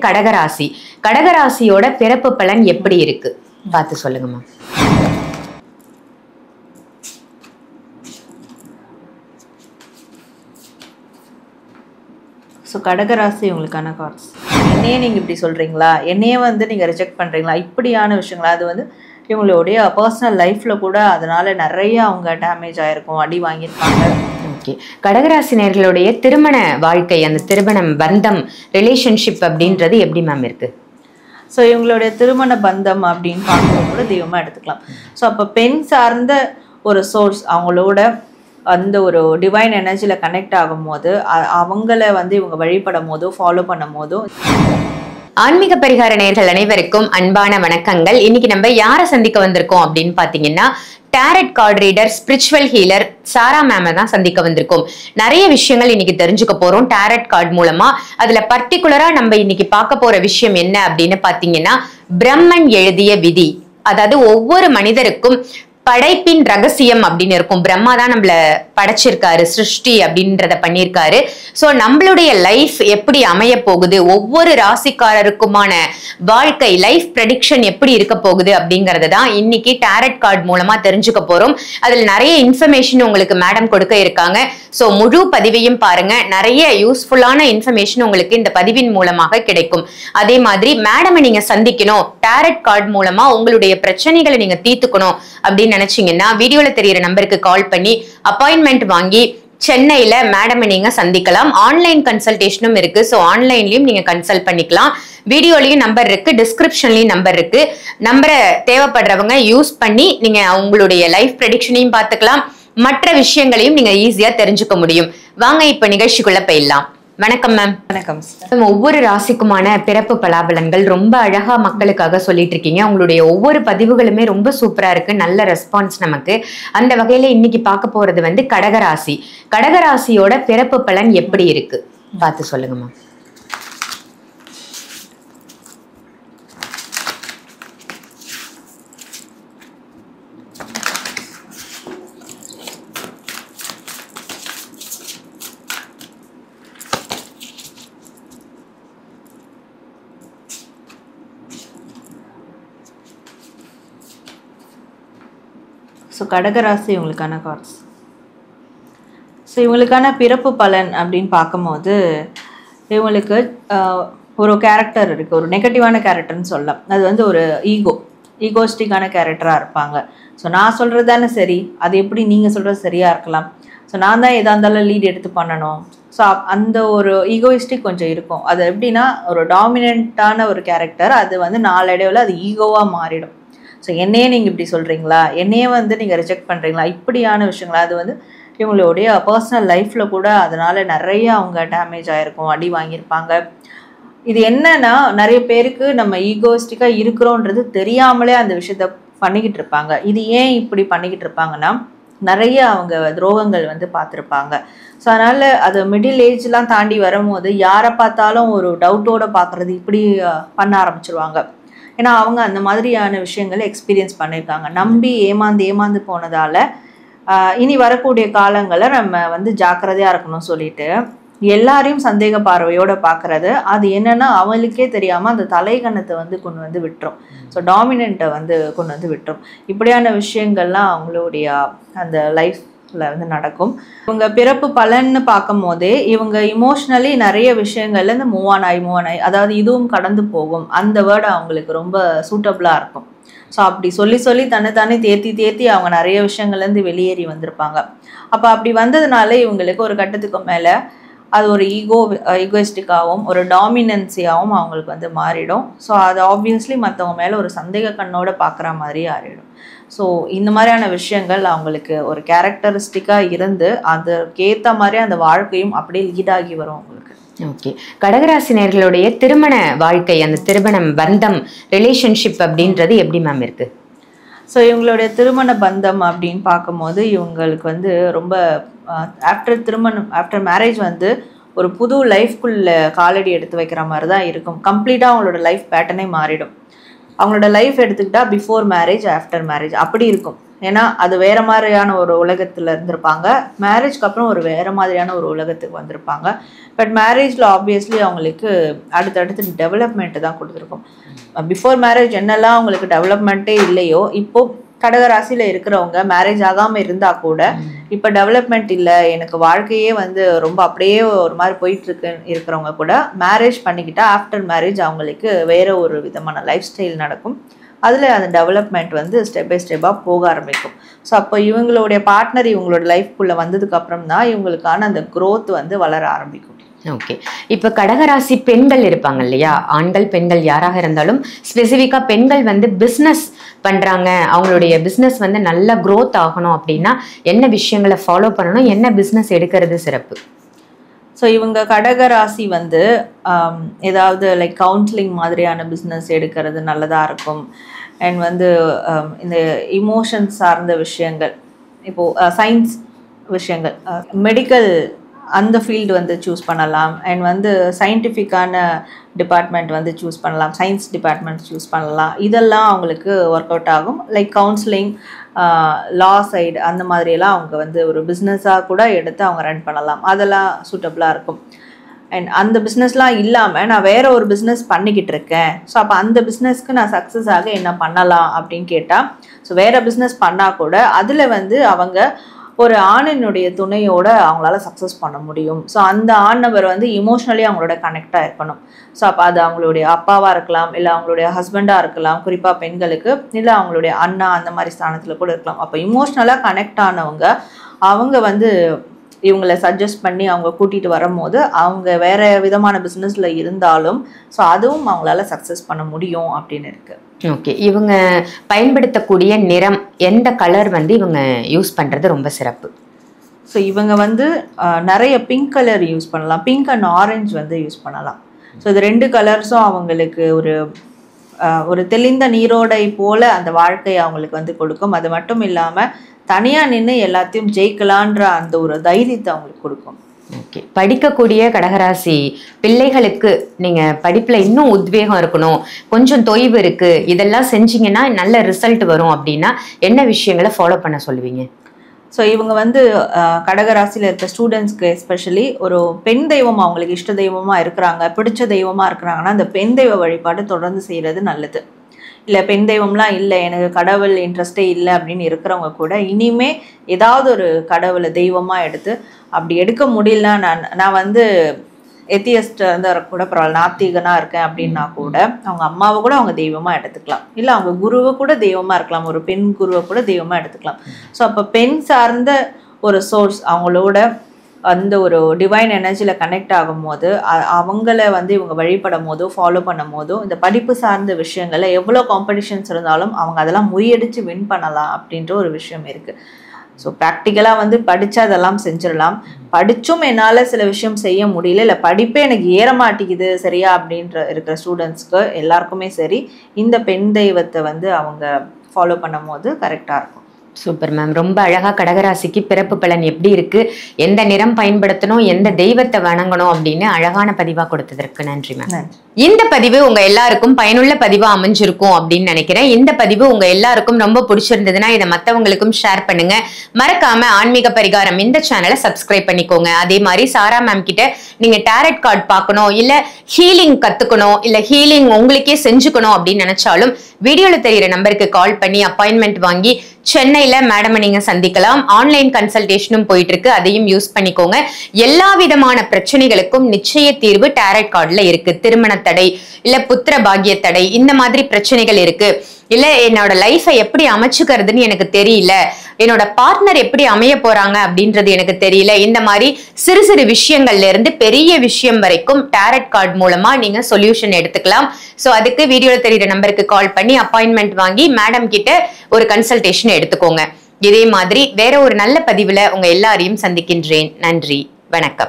கடகராசி கடகராசியோட பிறப்பு பலன் எப்படி இருக்கு பார்த்து சொல்லுங்கம்மா. ஸோ கடகராசி உங்களுக்கான கார்ட்ஸ். என்னையே நீங்கள் இப்படி சொல்கிறீங்களா, என்னையே நீங்கள் ரிஜெக்ட் பண்ணுறீங்களா, இப்படியான விஷயங்களா? அது இவங்களுடைய பர்சனல் லைஃப்பில் கூட அதனால் நிறைய அவங்க டேமேஜ் ஆகிருக்கும், அடி வாங்கியிருப்பாங்க. ஓகே, கடகராசினர்களுடைய திருமண வாழ்க்கை, அந்த திருமணம் பந்தம், ரிலேஷன்ஷிப் அப்படின்றது எப்படி மேம் இருக்கு? ஸோ இவங்களுடைய திருமண பந்தம் அப்படின்னு பார்க்கும்போது கூட தெய்வமாக எடுத்துக்கலாம். ஸோ அப்போ பெண் சார்ந்த ஒரு சோர்ஸ் அவங்களோட அந்த ஒரு டிவைன் எனர்ஜியில் கனெக்ட் ஆகும் போது அவங்கள இவங்க வழிபடும் போதோ ஃபாலோ பண்ணும் போதோ. ஆன்மீக பரிகார நேயர்கள் அனைவருக்கும் அன்பான வணக்கங்கள். இன்னைக்கு நம்ம யாரை சந்திக்க வந்திருக்கோம் அப்படின்னு பாத்தீங்கன்னா, tarot card reader, spiritual healer Sara மேம தான் சந்திக்க வந்திருக்கோம். நிறைய விஷயங்கள் இன்னைக்கு தெரிஞ்சுக்க போறோம் டாரட் கார்டு மூலமா. அதுல பர்டிகுலரா நம்ம இன்னைக்கு பார்க்க போற விஷயம் என்ன அப்படின்னு பாத்தீங்கன்னா, பிரம்மன் எழுதிய விதி. அதாவது ஒவ்வொரு மனிதருக்கும் படைப்பின் ரகசியம் அப்படின்னு இருக்கும். பிரம்மா தான் நம்மள படைச்சிருக்காரு, சிருஷ்டி அப்படின்றத பண்ணியிருக்காரு. ஸோ நம்மளுடைய லைஃப் எப்படி அமைய போகுது, ஒவ்வொரு ராசிக்காரருக்குமான வாழ்க்கை லைஃப் ப்ரெடிக்ஷன் எப்படி இருக்க போகுது அப்படிங்கறத தான் இன்னைக்கு டாரட் கார்டு மூலமா தெரிஞ்சுக்க போறோம். அதுல நிறைய இன்ஃபர்மேஷன் உங்களுக்கு மேடம் கொடுக்க இருக்காங்க. ஸோ முழு பதிவையும் பாருங்க, நிறைய யூஸ்ஃபுல்லான இன்ஃபர்மேஷன் உங்களுக்கு இந்த பதிவின் மூலமாக கிடைக்கும். அதே மாதிரி மேடமை நீங்க சந்திக்கணும், டாரட் கார்டு மூலமா உங்களுடைய பிரச்சனைகளை நீங்க தீர்த்துக்கணும் அப்படின்னு நினைச்சீங்கன்னா வீடியோல தெரியுற நம்பருக்கு கால் பண்ணி அப்பாயின்மெண்ட் வாங்கி சென்னையில மேடம் நீங்க சந்திக்கலாம். ஆன்லைன் கன்சல்டேஷனும் இருக்கு. ஸோ ஆன்லைன்லயும் நீங்க கன்சல்ட் பண்ணிக்கலாம். வீடியோலயும் நம்பர் இருக்கு, டிஸ்கிரிப்ஷன்லயும் நம்பர் இருக்கு. நம்பரை தேவைப்படுறவங்க யூஸ் பண்ணி நீங்க உங்களுடைய லைஃப் ப்ரெடிக்ஷனையும் பார்த்துக்கலாம், மற்ற விஷயங்களையும் நீங்க ஈஸியா தெரிஞ்சுக்க முடியும். வாங்க இப்ப நிகழ்ச்சிக்குள்ள போயிடலாம். வணக்கம் மேம். வணக்கம். ஒவ்வொரு ராசிக்குமான பிறப்பு பலாபலன்கள் ரொம்ப அழகா மக்களுக்காக சொல்லிட்டு இருக்கீங்க. உங்களுடைய ஒவ்வொரு பதிவுகளுமே ரொம்ப சூப்பரா இருக்கு, நல்ல ரெஸ்பான்ஸ் நமக்கு. அந்த வகையில இன்னைக்கு பார்க்க போறது கடகராசி. கடகராசியோட பிறப்பு பலன் எப்படி இருக்கு பார்த்து சொல்லுங்க மேம். ஸோ கடகராசி இவங்களுக்கான கார்ட்ஸ். ஸோ இவங்களுக்கான பிறப்பு பலன் அப்படின்னு பார்க்கும்போது இவங்களுக்கு ஒரு கேரக்டர் இருக்குது, ஒரு நெகட்டிவான கேரக்டர்னு சொல்லலாம். அது ஒரு ஈகோஸ்டிக்கான கேரக்டராக இருப்பாங்க. ஸோ நான் சொல்கிறது தானே சரி, அது எப்படி நீங்கள் சொல்கிறது சரியாக இருக்கலாம், ஸோ நான் தான் எதாக இருந்தாலும் லீட் எடுத்து பண்ணணும். ஸோ அந்த ஒரு ஈகோயிஸ்டிக் கொஞ்சம் இருக்கும். அது எப்படின்னா ஒரு டாமினண்ட்டான ஒரு கேரக்டர். அது நாளடைவில் அது ஈகோவாக மாறிடும். ஸோ என்னையே நீங்கள் இப்படி சொல்கிறீங்களா, என்னையே நீங்கள் ரிஜெக்ட் பண்ணுறீங்களா, இப்படியான விஷயங்களா? அது இவங்களுடைய பர்சனல் லைஃப்பில் கூட அதனால் நிறைய அவங்க டேமேஜ் ஆகிருக்கும், அடி வாங்கியிருப்பாங்க. இது என்னன்னா நிறைய பேருக்கு நம்ம ஈகோயிஸ்டிக்காக இருக்கிறோன்றது தெரியாமலே அந்த விஷயத்த பண்ணிக்கிட்டு இருப்பாங்க. இது ஏன் இப்படி பண்ணிக்கிட்டு இருப்பாங்கன்னா, நிறைய அவங்க துரோகங்கள் பார்த்துருப்பாங்க. ஸோ அதனால் அது மிடில் ஏஜ்லாம் தாண்டி வரும்போது யாரை பார்த்தாலும் ஒரு டவுட்டோடு பார்க்குறது, இப்படி பண்ண ஆரம்பிச்சிருவாங்க. ஏன்னா அவங்க அந்த மாதிரியான விஷயங்களை எக்ஸ்பீரியன்ஸ் பண்ணியிருக்காங்க. நம்பி ஏமாந்து போனதால் இனி வரக்கூடிய காலங்களில் நம்ம ஜாக்கிரதையாக இருக்கணும்னு சொல்லிட்டு எல்லாரையும் சந்தேக பார்வையோடு பார்க்குறது. அது என்னென்னா அவங்களுக்கே தெரியாமல் அந்த தலைகணத்தை கொண்டு விட்டுரும். ஸோ டாமினண்ட்டை கொண்டு விட்டுரும். இப்படியான விஷயங்கள்லாம் அவங்களுடைய அந்த லைஃப்பில் நடக்கும். இவங்க பிறப்பு பலன்னு பார்க்கும் போதே இவங்க இமோஷ்னலி நிறைய விஷயங்கள்லேருந்து மூவ் ஆன் ஆகி, அதாவது இதுவும் கடந்து போகும், அந்த வேர்டு அவங்களுக்கு ரொம்ப சூட்டபுளாக இருக்கும். ஸோ அப்படி சொல்லி தன்னைத்தானே தேர்த்தி அவங்க நிறைய விஷயங்கள்லேருந்து வெளியேறி வந்திருப்பாங்க. அப்போ அப்படி வந்ததுனால இவங்களுக்கு ஒரு கட்டத்துக்கு மேலே அது ஒரு ஈகோயிஸ்டிக்காகவும் ஒரு டாமினன்சியாகவும் அவங்களுக்கு மாறிடும். ஸோ அது ஆப்வியஸ்லி மற்றவங்க மேலே ஒரு சந்தேக கண்ணோட பார்க்குற மாதிரி ஆறிடும். ஸோ இந்த மாதிரியான விஷயங்கள் அவங்களுக்கு ஒரு கேரக்டரிஸ்டிக்காக இருந்து அதுக்கேற்ற மாதிரி அந்த வாழ்க்கையும் அப்படியே லீடாகி வரும் அவங்களுக்கு. ஓகே, கடகராசினர்களுடைய திருமண வாழ்க்கை, அந்த திருமணம் பந்தம், ரிலேஷன்ஷிப் அப்படின்றது எப்படி மேம் இருக்கு? ஸோ இவங்களுடைய திருமண பந்தம் அப்படின்னு பார்க்கும்போது இவங்களுக்கு ரொம்ப ஆஃப்டர் மேரேஜ் ஒரு புது லைஃப்குள்ளே காலடி எடுத்து வைக்கிற மாதிரி தான் இருக்கும். கம்ப்ளீட்டாக அவங்களோட லைஃப் பேட்டர்னே மாறிடும். அவங்களோட லைஃப் எடுத்துக்கிட்டால் பிஃபோர் மேரேஜ், ஆஃப்டர் மேரேஜ் அப்படி இருக்கும். ஏன்னா அது வேற மாதிரியான ஒரு உலகத்துல இருந்திருப்பாங்க, மேரேஜ்க்கு அப்புறம் ஒரு வேற மாதிரியான ஒரு உலகத்துக்கு வந்திருப்பாங்க. பட் மேரேஜ்ல ஆப்வியஸ்லி அவங்களுக்கு அடுத்தடுத்து டெவலப்மெண்ட் தான் கொடுத்துருக்கும். பிஃபோர் மேரேஜ் என்னெல்லாம் அவங்களுக்கு டெவலப்மெண்ட்டே இல்லையோ, இப்போ கடகராசியில இருக்கிறவங்க மேரேஜ் ஆகாம இருந்தா கூட இப்ப டெவலப்மெண்ட் இல்லை, எனக்கு வாழ்க்கையே வந்து ரொம்ப அப்படியே ஒரு மாதிரி போயிட்டு இருக்கிறவங்க கூட மேரேஜ் பண்ணிக்கிட்டா ஆஃப்டர் மேரேஜ் அவங்களுக்கு வேற ஒரு விதமான லைஃப் ஸ்டைல் நடக்கும். அதில் அந்த டெவலப்மெண்ட் வந்து ஸ்டெப் பை ஸ்டெப்பாக போக ஆரம்பிக்கும். ஸோ அப்போ இவங்களுடைய பார்ட்னர் இவங்களோட லைஃப்குள்ளே வந்ததுக்கு அப்புறம் தான் இவங்களுக்கான அந்த க்ரோத் வந்து வளர ஆரம்பிக்கும். ஓகே, இப்ப கடகராசி பெண்கள் இருப்பாங்க இல்லையா, ஆண்கள் பெண்கள் யாராக இருந்தாலும் ஸ்பெசிஃபிக்கா பெண்கள் வந்து பிஸ்னஸ் பண்றாங்க, அவங்களுடைய பிஸ்னஸ் வந்து நல்லா க்ரோத் ஆகணும் அப்படின்னா என்ன விஷயங்களை ஃபாலோ பண்ணணும், என்ன பிஸ்னஸ் எடுக்கிறது சிறப்பு? ஸோ இவங்க கடகராசி வந்து ஏதாவது லைக் கவுன்சிலிங் மாதிரியான பிஸ்னஸ் எடுக்கிறது நல்லதாக இருக்கும். அண்ட் வந்து இந்த இமோஷன்ஸ் சார்ந்த விஷயங்கள், இப்போது சயின்ஸ் விஷயங்கள், மெடிக்கல் அந்த ஃபீல்டு வந்து சூஸ் பண்ணலாம். அண்ட் வந்து சயின்டிஃபிக்கான டிபார்ட்மெண்ட் வந்து சூஸ் பண்ணலாம், சயின்ஸ் டிபார்ட்மெண்ட் சூஸ் பண்ணலாம். இதெல்லாம் அவங்களுக்கு ஒர்க் அவுட் ஆகும். லைக் கவுன்சிலிங், லா சைடு அந்த மாதிரியெல்லாம் அவங்க வந்து ஒரு பிஸ்னஸாக கூட எடுத்து அவங்க ரன் பண்ணலாம். அதெல்லாம் சூட்டபுளாக இருக்கும். அண்ட் அந்த பிஸ்னஸ்லாம் இல்லாமல் நான் வேறு ஒரு பிஸ்னஸ் பண்ணிக்கிட்டு இருக்கேன், ஸோ அப்போ அந்த பிஸ்னஸ்க்கு நான் சக்ஸஸ் ஆக என்ன பண்ணலாம் அப்படின்னு கேட்டால், ஸோ வேறு பிஸ்னஸ் பண்ணால் கூட அதில் வந்து அவங்க ஒரு ஆணினுடைய துணையோட அவங்களால சக்ஸஸ் பண்ண முடியும். ஸோ அந்த ஆணவர் வந்து இமோஷ்னலி அவங்களோட கனெக்டாக இருக்கணும். ஸோ அப்போ அது அவங்களுடைய அப்பாவாக இருக்கலாம், இல்லை அவங்களுடைய ஹஸ்பண்டாக இருக்கலாம், குறிப்பாக பெண்களுக்கு, இல்லை அவங்களுடைய அண்ணா அந்த மாதிரி ஸ்தானத்தில் கூட இருக்கலாம். அப்போ இமோஷ்னலாக கனெக்ட் ஆனவங்க அவங்க வந்து இவங்களை சஜஸ்ட் பண்ணி அவங்க கூட்டிகிட்டு வரும்போது அவங்க வேறு விதமான பிஸ்னஸில் இருந்தாலும் ஸோ அதுவும் அவங்களால சக்ஸஸ் பண்ண முடியும் அப்படின்னு இருக்குது. ஓகே, இவங்க பயன்படுத்தக்கூடிய நிறம், எந்த கலர் வந்து இவங்க யூஸ் பண்ணுறது ரொம்ப சிறப்பு? ஸோ இவங்க வந்து நிறைய பிங்க் கலர் யூஸ் பண்ணலாம், பிங்க் அண்ட் ஆரஞ்சு வந்து யூஸ் பண்ணலாம். ஸோ இது 2 கலர்ஸும் அவங்களுக்கு ஒரு தெளிந்த நீரோடை போல அந்த வாழ்க்கையை அவங்களுக்கு வந்து கொடுக்கும். அது மட்டும் இல்லாமல் தனியாக நின்று எல்லாத்தையும் ஜெயிக்கலான்ற அந்த ஒரு தைரியத்தை அவங்களுக்கு கொடுக்கும். ஓகே, படிக்கக்கூடிய கடகராசி பிள்ளைகளுக்கு நீங்கள் படிப்பில் இன்னும் உத்வேகம் இருக்கணும், கொஞ்சம் தொய்வு இருக்குது, இதெல்லாம் செஞ்சிங்கன்னா நல்ல ரிசல்ட் வரும் அப்படின்னா என்ன விஷயங்களை ஃபாலோ பண்ண சொல்லுவீங்க? ஸோ இவங்க வந்து கடகராசியில் இருக்க ஸ்டூடெண்ட்ஸ்க்கு எஸ்பெஷலி ஒரு பெண் தெய்வம் அவங்களுக்கு இஷ்ட தெய்வமாக இருக்கிறாங்க, பிடிச்ச தெய்வமாக இருக்கிறாங்கன்னா அந்த பெண் தெய்வ வழிபாடு தொடர்ந்து செய்கிறது நல்லது. இல்லை பெண் தெய்வம்லாம் இல்லை, எனக்கு கடவுள் இன்ட்ரெஸ்டே இல்லை அப்படின்னு இருக்கிறவங்க கூட இனிமே ஏதாவது ஒரு கடவுளை தெய்வமாக எடுத்து, அப்படி எடுக்க முடியலன்னா நான் வந்து எத்தியஸ்ட் வந்து கூட பரவாயில்ல, நாத்திகனாக இருக்கேன் அப்படின்னா கூட அவங்க அம்மாவை கூட அவங்க தெய்வமாக எடுத்துக்கலாம், இல்லை அவங்க குருவை கூட தெய்வமாக இருக்கலாம், ஒரு பெண் குருவை கூட தெய்வமாக எடுத்துக்கலாம். ஸோ அப்போ பெண் சார்ந்த ஒரு சோர்ஸ் அவங்களோட அந்த ஒரு டிவைன் எனர்ஜியில் கனெக்ட் ஆகும் போது அவங்கள வந்து இவங்க வழிபடும் போதோ ஃபாலோ பண்ணும் போதோ இந்த படிப்பு சார்ந்த விஷயங்களில் எவ்வளோ காம்படிஷன்ஸ் இருந்தாலும் அவங்க அதெல்லாம் முறியடித்து வின் பண்ணலாம் அப்படின்ற ஒரு விஷயம் இருக்குது. ஸோ ப்ராக்டிக்கலாக வந்து படித்தா அதெல்லாம் செஞ்சிடலாம், படித்தும் என்னால் சில விஷயம் செய்ய முடியல, இல்லை படிப்பே எனக்கு ஏற மாட்டேங்குது சரியா அப்படின்ற இருக்கிற ஸ்டூடெண்ட்ஸ்க்கு எல்லாருக்குமே சரி இந்த பெண் தெய்வத்தை வந்து அவங்க ஃபாலோ பண்ணும் போது கரெக்டாக இருக்கும். சூப்பர் மேம், ரொம்ப அழகா கடகராசிக்கு பிறப்பு பலன் எப்படி இருக்கு, எந்த நிறம் பயன்படுத்தணும், எந்த தெய்வத்தை வணங்கணும் அப்படின்னு அழகான பதிவா கொடுத்ததற்கு நன்றி மேம். இந்த பதிவு உங்க எல்லாருக்கும் பயனுள்ள பதிவா அமைஞ்சிருக்கும் அப்படின்னு நினைக்கிறேன். இந்த பதிவு உங்க எல்லாருக்கும் ரொம்ப பிடிச்சிருந்ததுன்னா இதை மற்றவங்களுக்கும் ஷேர் பண்ணுங்க. மறக்காம ஆன்மீக பரிகாரம் இந்த சேனலை சப்ஸ்கிரைப் பண்ணிக்கோங்க. அதே மாதிரி சாரா மேம் கிட்ட நீங்க டேரட் கார்டு பார்க்கணும், இல்ல ஹீலிங் கத்துக்கணும், இல்ல ஹீலிங் உங்களுக்கே செஞ்சுக்கணும் அப்படின்னு நினைச்சாலும் வீடியோல தெரியிற நம்பருக்கு கால் பண்ணி அப்பாயின்மெண்ட் வாங்கி சென்னையில மேடம் நீங்க சந்திக்கலாம். ஆன்லைன் கன்சல்டேஷனும் போயிட்டு இருக்கு, அதையும் யூஸ் பண்ணிக்கோங்க. எல்லா விதமான பிரச்சனைகளுக்கும் நிச்சய தீர்வு டேரட் கார்டுல இருக்கு. திருமண தடை, இல்ல புத்திர பாக்கிய தடை, இந்த மாதிரி பிரச்சனைகள் இருக்கு, இல்ல என்னோட லைஃபை எப்படி அமைச்சுக்கிறதுன்னு எனக்கு தெரியல, என்னோட பார்ட்னர் எப்படி அமைய போறாங்க அப்படின்றது எனக்கு தெரியல, இந்த மாதிரி சிறு சிறு விஷயங்கள்ல இருந்து பெரிய விஷயம் வரைக்கும் டேரட் கார்டு மூலமா நீங்க சொல்யூஷன் எடுத்துக்கலாம். சோ அதுக்கு வீடியோல தெரியுற நம்பருக்கு கால் பண்ணி அப்பாயின்மெண்ட் வாங்கி மேடம் கிட்ட ஒரு கன்சல்டேஷன் எடுத்துக்கோங்க. இதே மாதிரி வேற ஒரு நல்ல பதிவுல உங்க எல்லாரையும் சந்திக்கின்றேன். நன்றி, வணக்கம்.